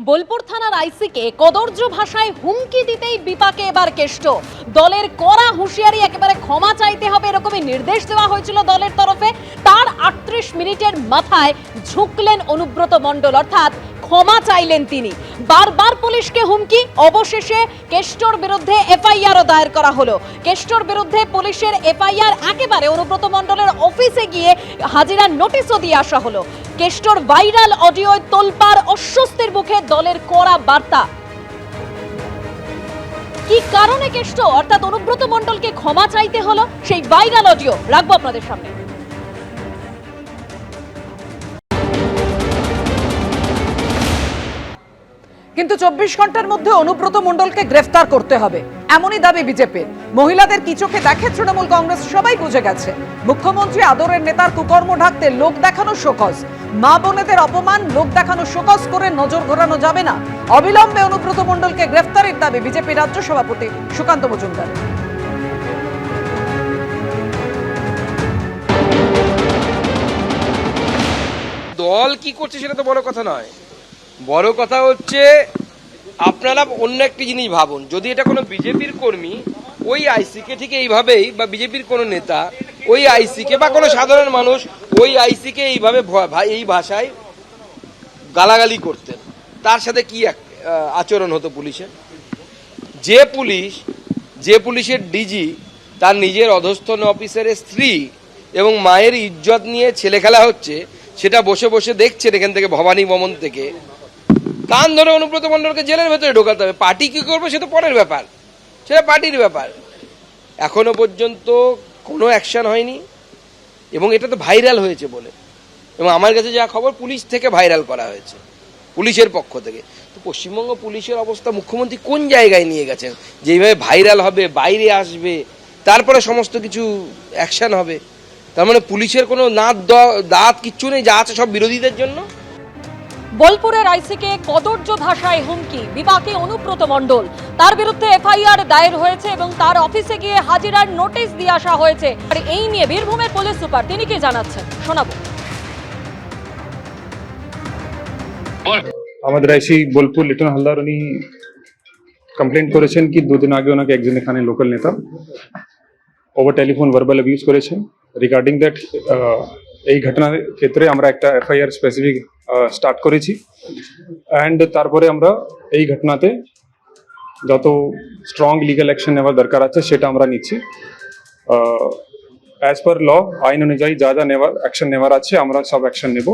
বোলপুর থানার আইসিকে কদর্য ভাষায় হুমকি দিতেই বিপাকে এবার কেষ্ট। দলের কড়া হুঁশিয়ারি, একেবারে ক্ষমা চাইতে হবে এরকমই নির্দেশ দেওয়া হয়েছিল দলের তরফে। তার 38 মিনিটের মাথায় ঝুঁকলেন অনুব্রত মণ্ডল, অর্থাৎ ক্ষমা চাইলেন তিনি। বারবার পুলিশকে হুমকি, অবশেষে কেষ্টর বিরুদ্ধে এফআইআরও দায়ের করা হলো। কেষ্টর বিরুদ্ধে পুলিশের এফআইআর, একেবারে অনুব্রত মণ্ডলের অফিসে গিয়ে হাজিরার নোটিশও দিয়ে আসা হলো। কেষ্টর ভাইরাল অডিওয় তোলপাড়, অস্বস্তির মুখে দলের কড়া বার্তা। কি কারণে কেষ্ট অর্থাৎ অনুব্রত মণ্ডলকে ক্ষমা চাইতে হলো, সেই ভাইরাল অডিও রাখবো আপনাদের সামনে। কিন্তু 24 ঘন্টার মধ্যে অনুব্রত মণ্ডলকে গ্রেফতার করতে হবে, এমনই দাবি বিজেপির। মহিলাদের কি চোখে দেখে তৃণমূল কংগ্রেস সবাই বুঝে গেছে। মুখ্যমন্ত্রী আদরের নেতার কুকর্ম ঢাকতে লোক দেখানো শোকজ, মা বোনেদের অপমান লোক দেখানো শোকজ করে নজর ঘোরানো যাবে না। অবিলম্বে অনুব্রত মণ্ডলকে গ্রেফতারের দাবি বিজেপি রাজ্য সভাপতি সুকান্ত মজুমদার। দল কি করছে সেটা তো বড় কথা নয়, বড় কথা হচ্ছে আপনারা অন্য একটি জিনিস ভাবুন। যদি এটা কোনো বিজেপির কর্মী ওই আইসিকে ঠিক এইভাবেই, বা বিজেপির কোনো নেতা ওই আইসিকে, বা কোনো সাধারণ মানুষ ওই আইসিকে এইভাবে এই ভাষায় গালাগালি করতেন, তার সাথে কি আচরণ হতো পুলিশের? যে পুলিশের ডিজি তার নিজের অধস্তন অফিসারের স্ত্রী এবং মায়ের ইজ্জত নিয়ে ছেলে খেলা হচ্ছে, সেটা বসে বসে দেখছেন এখান থেকে, ভবানী ভবন থেকে, কান ধরে অনুব্রত মণ্ডলকে জেলের ভেতরে ঢোকাতে হবে। পার্টি কি করবে সে তো পরের ব্যাপার, সেটা পার্টির ব্যাপার। এখনো পর্যন্ত কোনো অ্যাকশন হয়নি, এবং এটা তো ভাইরাল হয়েছে বলে, এবং আমার কাছে যা খবর পুলিশ থেকে ভাইরাল করা হয়েছে, পুলিশের পক্ষ থেকে। তো পশ্চিমবঙ্গ পুলিশের অবস্থা মুখ্যমন্ত্রী কোন জায়গায় নিয়ে গেছেন? যেইভাবে ভাইরাল হবে, বাইরে আসবে, তারপরে সমস্ত কিছু অ্যাকশন হবে। তার মানে পুলিশের কোনো দাঁত কিচ্ছু নেই, যা আছে সব বিরোধীদের জন্য। বোলপুরের আইসিকে কদর্য ভাষায় হুমকি, বিপাকে অনুব্রত মণ্ডল। তার বিরুদ্ধে এফআইআর দায়ের হয়েছে এবং তার অফিসে গিয়ে হাজিরার নোটিশ দিয়ে আসা হয়েছে। আর এই নিয়ে বীরভূমের পুলিশ সুপার তিনি কি জানাচ্ছেন শোনাবো। আমাদের আইসি বোলপুর লিটন হালদার উনি কমপ্লেন করেছেন কি 2 দিন আগে ওনাকে একজন এখানে লোকাল নেতা ওভার টেলিফোন ভার্বাল অ্যাবিউজ করেছেন। রিগার্ডিং দ্যাট এই ঘটনার ক্ষেত্রে আমরা একটা এফআইআর স্পেসিফিক স্টার্ট করেছি, অ্যান্ড তারপরে আমরা এই ঘটনাতে যত স্ট্রং লিগাল অ্যাকশন নেওয়ার দরকার আছে সেটা আমরা নিচ্ছি। অ্যাজ পার ল, আইন অনুযায়ী যা যা অ্যাকশন নেওয়ার আছে আমরা সব অ্যাকশন নেব।